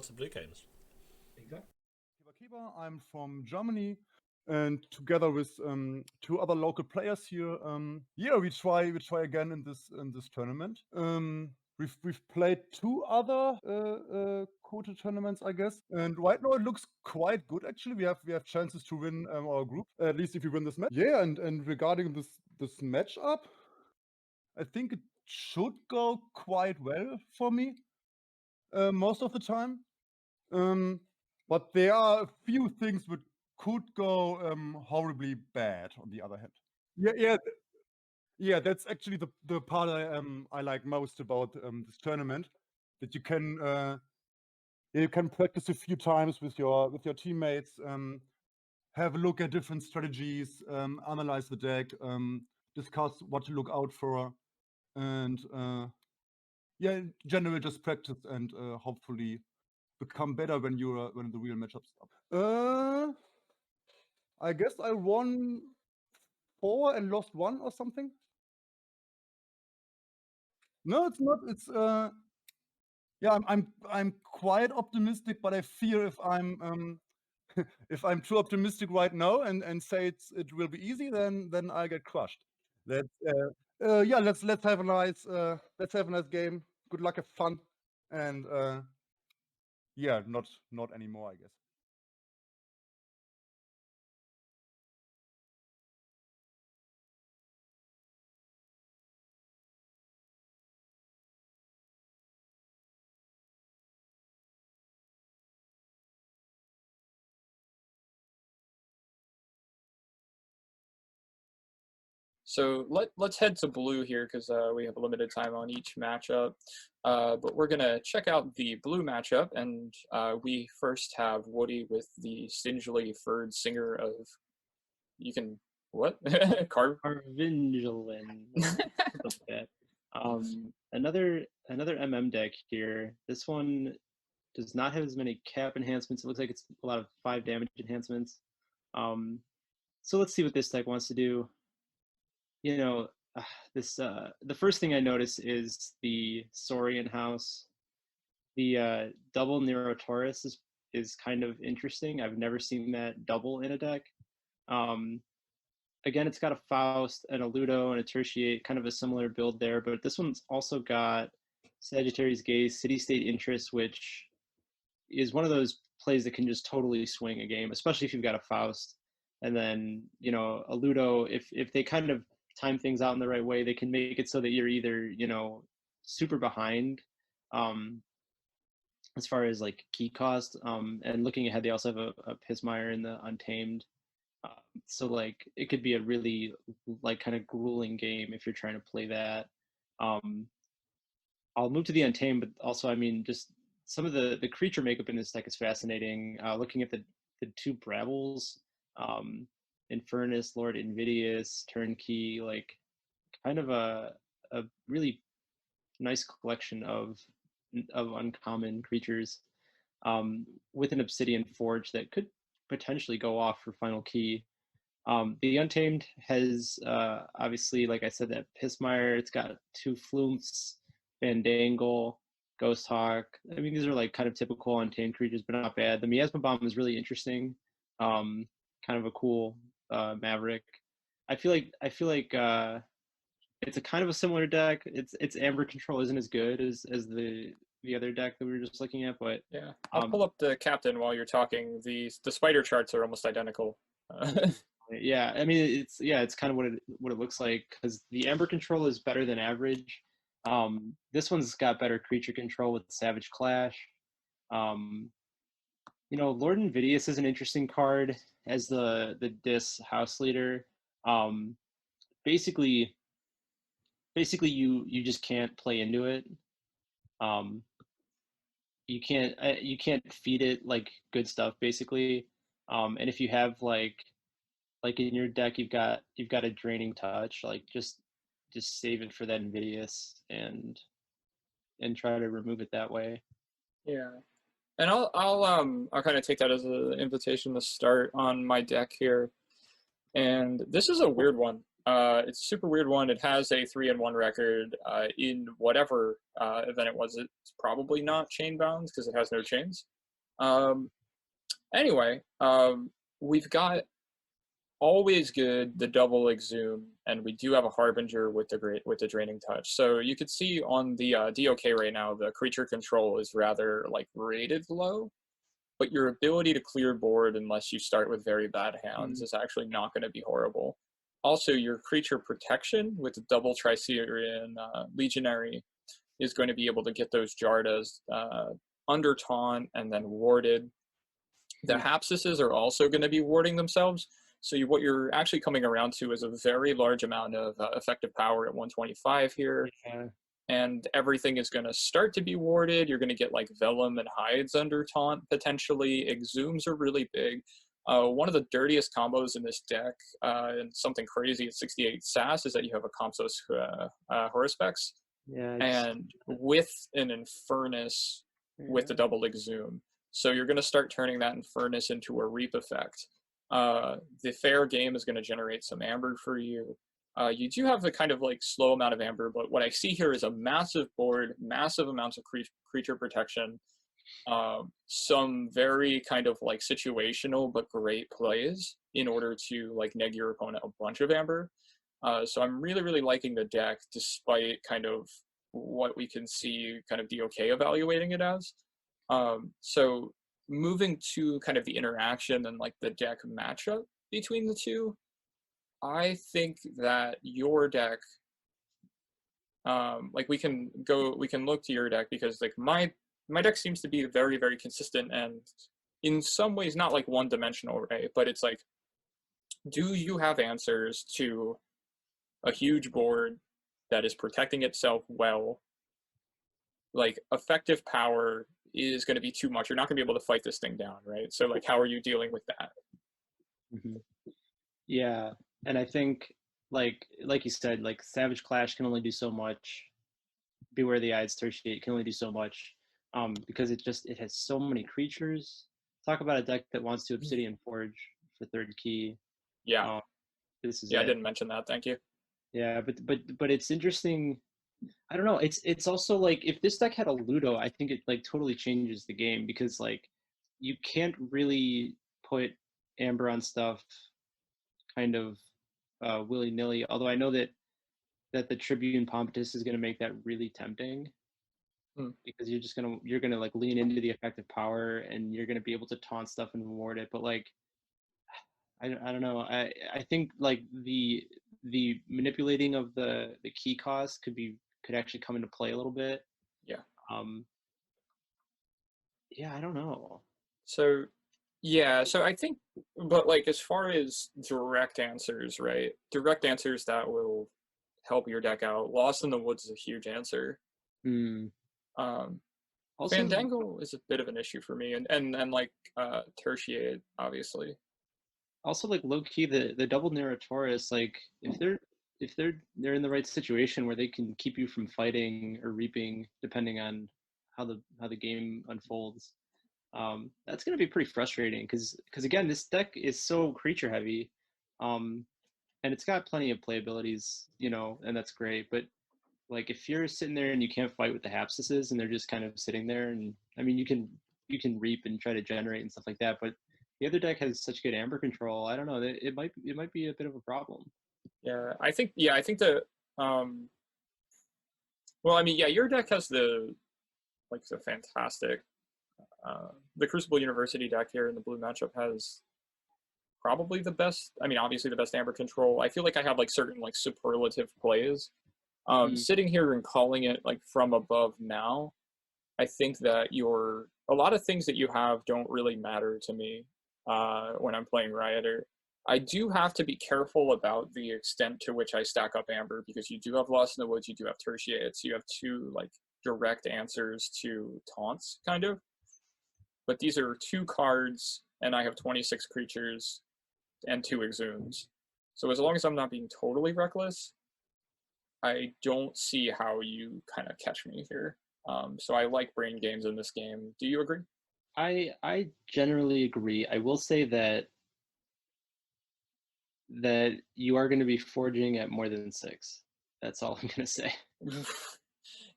about the blue games. Exactly. I'm from Germany, and together with 2 other local players here, we try again in this tournament. We've played 2 other KOTE tournaments, I guess, and right now it looks quite good actually. We have chances to win our group, at least if we win this match. Yeah, and regarding this matchup, I think it should go quite well for me most of the time. But there are a few things that could go horribly bad on the other hand. Yeah, that's actually the part I like most about this tournament, that you can practice a few times with your teammates, have a look at different strategies, analyze the deck, discuss what to look out for, and yeah, in general just practice and hopefully become better when the real matchups start. I guess I won 4 and lost 1 or something. No, it's not. It's yeah, I'm quite optimistic, but I fear if I'm if I'm too optimistic right now and say it will be easy, then I get crushed. Let's yeah, let's have a nice game. Good luck, have fun, and yeah, not anymore, I guess. So let's head to blue here because we have a limited time on each matchup. But we're gonna check out the blue matchup, and we first have Woody with the stingily furred singer of. You can what? Carvingelin. Another MM deck here. This one does not have as many cap enhancements. It looks like it's a lot of 5 damage enhancements. So let's see what this deck wants to do. You know, the first thing I notice is the Saurian house. The double Nero Taurus is kind of interesting. I've never seen that double in a deck. Again, it's got a Faust and a Ludo and a Tertiate, kind of a similar build there, but this one's also got Sagittarius Gaze, City State Interest, which is one of those plays that can just totally swing a game, especially if you've got a Faust. And then, you know, a Ludo, if they kind of time things out in the right way, they can make it so that you're either, you know, super behind as far as like key cost. And looking ahead, they also have a Pismire in the Untamed. So like it could be a really like kind of grueling game if you're trying to play that. I'll move to the Untamed, but also, I mean, just some of the creature makeup in this deck is fascinating. Looking at the 2 Brabbles, Infernus, Lord Invidious, Turnkey, like kind of a really nice collection of uncommon creatures, with an Obsidian Forge that could potentially go off for final key. The Untamed has obviously, like I said, that Pismire. It's got 2 Flumps, Fandangle, Ghost Hawk. I mean, these are like kind of typical Untamed creatures, but not bad. The Miasma Bomb is really interesting. Kind of a cool Maverick. I feel like it's a kind of a similar deck. Its Amber Control isn't as good as the other deck that we were just looking at, but yeah, I'll pull up the captain while you're talking. The spider charts are almost identical. Yeah, I mean, it's kind of what it looks like, because the Amber Control is better than average. This one's got better creature control with Savage Clash. You know, Lord Invidious is an interesting card as the Dis house leader. Basically you just can't play into it. You can't feed it like good stuff basically. And if you have like in your deck you've got a Draining Touch, like just save it for that Invidious and try to remove it that way. Yeah. And I'll kind of take that as an invitation to start on my deck here. And this is a weird one. It's a super weird one. It has a 3-1 record in whatever event it was. It's probably not chain bound because it has no chains. Anyway, we've got always good the double exhume, and we do have a harbinger with the draining touch. So you could see on the DOK right now, the creature control is rather like rated low, but your ability to clear board unless you start with very bad hands is actually not going to be horrible. Also, your creature protection with the double Tricerian Legionary is going to be able to get those Jardas under taunt and then warded. The Hapsises are also going to be warding themselves. So what you're actually coming around to is a very large amount of effective power at 125 here. Yeah. And everything is going to start to be warded. You're going to get like Vellum and Hides under taunt potentially. Exhumes are really big. One of the dirtiest combos in this deck, and something crazy at 68 SAS, is that you have a Compsos Horospex. Yeah. And with an Infernus with the double Exhume. So you're going to start turning that Infernus into a Reap effect. The fair game is going to generate some Amber for you. You do have a kind of like slow amount of Amber, but what I see here is a massive board, massive amounts of creature protection, some very kind of like situational but great plays in order to like neg your opponent a bunch of Amber. So I'm really, really liking the deck despite kind of what we can see kind of DOK evaluating it as. So moving to kind of the interaction and like the deck matchup between the two, I think that your deck, like we can look to your deck because like my deck seems to be very, very consistent and in some ways not like one-dimensional, right? But it's like, do you have answers to a huge board that is protecting itself well? Like effective power is going to be too much. You're not going to be able to fight this thing down, right? So like, how are you dealing with that? Yeah, and I think like you said, like Savage Clash can only do so much. Beware the Eyes Tertiate can only do so much, because it has so many creatures. Talk about a deck that wants to Obsidian Forge for third key. Yeah, this is I it. didn't mention that. Thank you. Yeah, but it's interesting. I don't know. It's also like if this deck had a Ludo, I think it like totally changes the game because like you can't really put Amber on stuff kind of willy-nilly. Although I know that the Tribune Pompatus is going to make that really tempting because you're gonna like lean into the effective power and you're gonna be able to taunt stuff and reward it. But like I don't know. I think like the manipulating of the key cost could actually come into play a little bit. Yeah. Yeah, I don't know. So yeah, so I think, but like as far as direct answers, right? Direct answers that will help your deck out. Lost in the Woods is a huge answer. Also, Fandango is a bit of an issue for me, and like Tertiate, obviously. Also, like low key, the double Narratorus, like if they're in the right situation where they can keep you from fighting or reaping, depending on how the game unfolds, that's going to be pretty frustrating because again, this deck is so creature heavy, and it's got plenty of playabilities, and that's great. But like if you're sitting there and you can't fight with the Hapsises and they're just kind of sitting there, and I mean you can reap and try to generate and stuff like that, but the other deck has such good Amber control. I don't know. It might be a bit of a problem. Yeah, I think the well, I mean, yeah, your deck has the fantastic the Crucible University deck here in the blue matchup has probably the best. I mean, obviously the best Amber control. I feel like I have like certain like superlative plays. Sitting here and calling it like from above now, I think that a lot of things that you have don't really matter to me when I'm playing Rioter. I do have to be careful about the extent to which I stack up Amber because you do have Lost in the Woods, you do have Tertiate, so you have two like direct answers to taunts, kind of. But these are 2 cards, and I have 26 creatures and 2 exhumes. So as long as I'm not being totally reckless, I don't see how you kind of catch me here. So I like brain games in this game. Do you agree? I generally agree. I will say that that you are going to be forging at more than 6. That's all I'm going to say.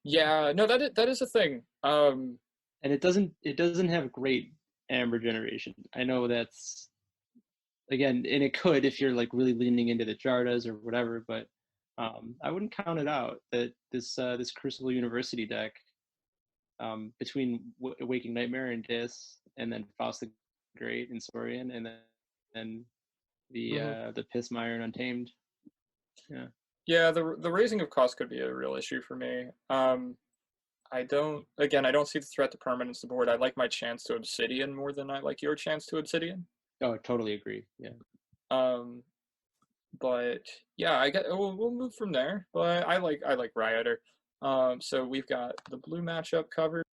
Yeah, no, that is a thing. And it doesn't have great amber generation. I know that's, again, and it could if you're like really leaning into the Jardas or whatever, but I wouldn't count it out that this Crucible University deck, between Waking Nightmare and Dis, and then Faust the Great and Saurian, and then the Pismire and Untamed. Yeah. Yeah, the raising of cost could be a real issue for me. I don't see the threat to permanence the board. I like my chance to Obsidian more than I like your chance to Obsidian. Oh, I totally agree. Yeah. But yeah, we'll move from there. But I like Rioter. So we've got the blue matchup covered.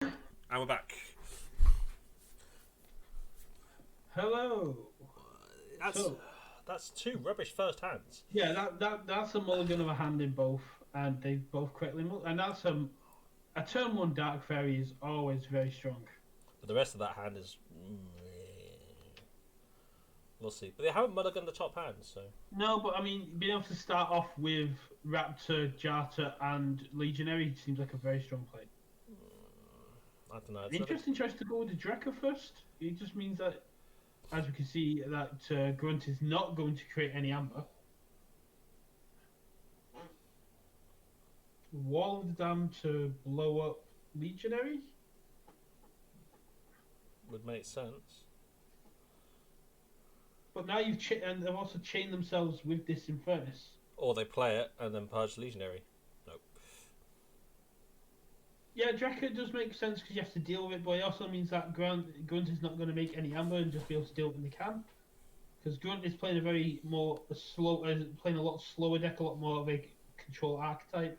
And we're back. Hello. That's 2 rubbish first hands. Yeah, that's a mulligan of a hand in both, and they both correctly and that's a turn 1 Dark Fairy is always very strong. But the rest of that hand is... we'll see. But they haven't mulliganed the top hand, so... No, but I mean, being able to start off with Raptor, Jarter, and Legionary seems like a very strong play. I don't know. Interesting choice to go with the Drekka first. It just means that, as we can see, that Grunt is not going to create any amber. Wall of the Dam to blow up Legionary? Would make sense. But now and they've also chained themselves with this Infernus. Or they play it and then purge Legionary. Nope. Yeah, Drekka does make sense because you have to deal with it, but it also means that Grunt is not going to make any amber and just be able to deal with it when they can. Because Grunt is playing playing a lot slower deck, a lot more of a control archetype.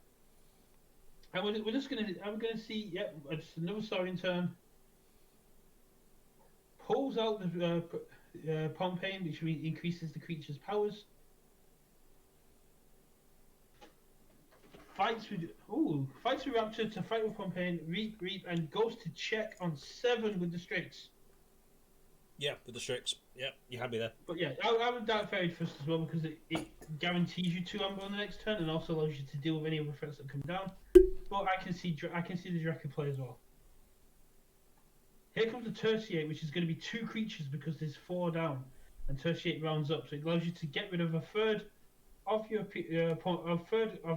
And we're just going to see, just another Saurian turn. Pulls out the Pompeii, which increases the creature's powers. Fights with Raptor to fight with Pompeii, reap, and goes to check on 7 with the Strix. Yeah, with the Strix. Yeah, you had me there. But yeah, I would Dark Fairy first as well because it guarantees you 2 amber on the next turn and also allows you to deal with any other threats that come down. But I can see the Drekka play as well. Here comes the Tertiate, which is going to be 2 creatures because there's 4 down, and Tertiate rounds up, so it allows you to get rid of a third of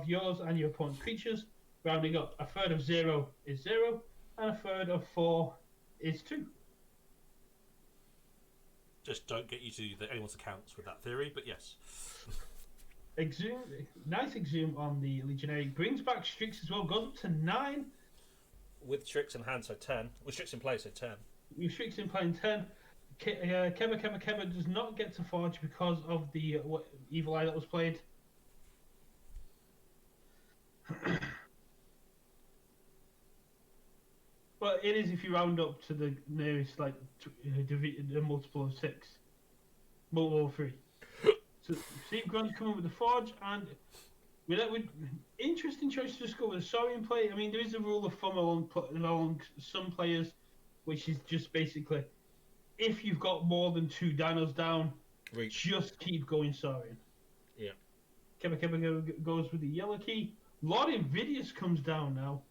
yours and your opponent's creatures, rounding up. A third of 0 is 0, and a third of 4 is 2. Just don't get you to anyone's accounts with that theory, but yes. Nice exhume on the Legionary. Brings back Strix as well, goes up to 9. With Strix in hand, so 10. With Strix in play, so 10. With Strix in play, 10. Keba does not get to forge because of the Evil Eye that was played. But it is if you round up to the nearest, like, a multiple of 6. Multiple of 3. So, see Grunt coming with the forge, and with interesting choice to just go with a Saurian play. I mean, there is a rule of thumb along some players, which is just basically, if you've got more than 2 dinos down, just keep going Saurian. Yeah. Keba goes with the yellow key. Lord Invidious comes down now.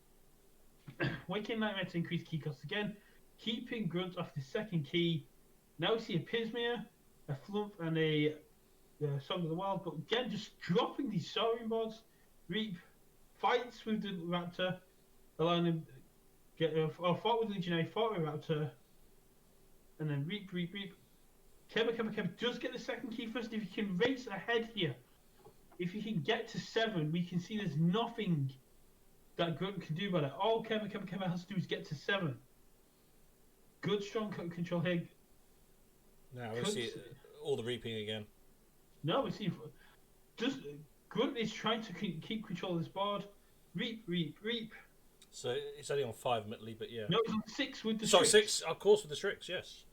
Waking Nightmare to increase key cost again. Keeping Grunt off the second key. Now we see a Pismire, a Flump, and a Song of the Wild. But again, just dropping these Saurian boards. Reap fights with the Raptor, allowing him fought with Legionary, fought with Raptor, and then Reap. Keba does get the second key first. If you can race ahead here, if you can get to 7, we can see there's nothing that Grunt can do about it. All Keba has to do is get to 7. Good strong control here. Now we'll see all the reaping again. No, we see just Grunt is trying to keep control of this board. Reap. So it's only on 5 admittedly, but yeah. No, it's on 6 with the Sorry, Strix. 6, of course, with the Strix, yes.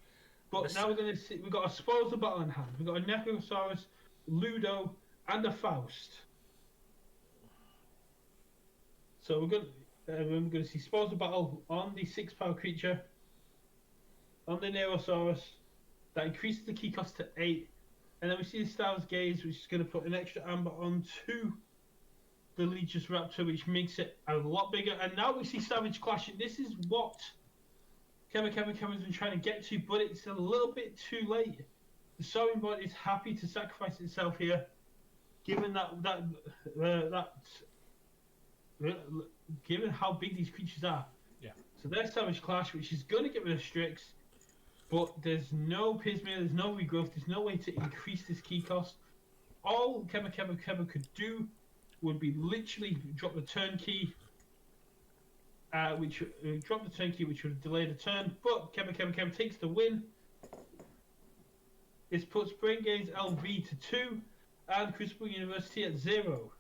But now we're going to see, we've got a Spoils of Battle in hand. We've got a Necrosaurus, Ludo, and a Faust. So we're going to see Spoils of Battle on the 6-power creature, on the Nerosaurus, That increases the key cost to 8. And then we see the Star's Gaze, which is going to put an extra amber onto the Legion's Raptor, which makes it a lot bigger. And now we see Savage Clash. And this is what Kevin's been trying to get to, but it's a little bit too late. The Soaring Bot is happy to sacrifice itself here, given given how big these creatures are. Yeah. So there's Savage Clash, which is going to get rid of Strix, but there's no Pismir, there's no regrowth, there's no way to increase this key cost. All Kevin could do would be literally drop the turnkey, which would delay the turn. But Kevin takes the win. This puts Brain Gaze LV to 2 and Crucible University at 0.